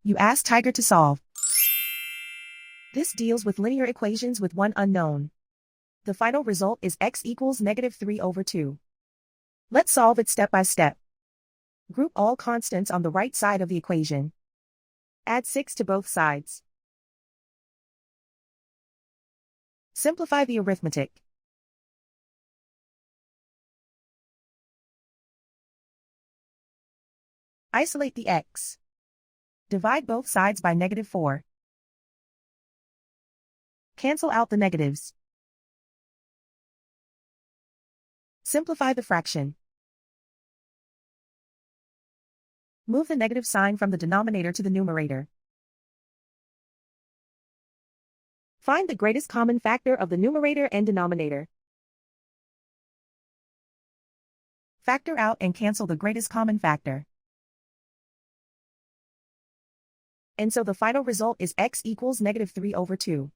You ask Tiger to solve. This deals with linear equations with one unknown. The final result is x equals -3/2. Let's solve it step by step. Group all constants on the right side of the equation. Add 6 to both sides. Simplify the arithmetic. Isolate the x. Divide both sides by -4. Cancel out the negatives. Simplify the fraction. Move the negative sign from the denominator to the numerator. Find the greatest common factor of the numerator and denominator. Factor out and cancel the greatest common factor. And so the final result is x equals -3/2.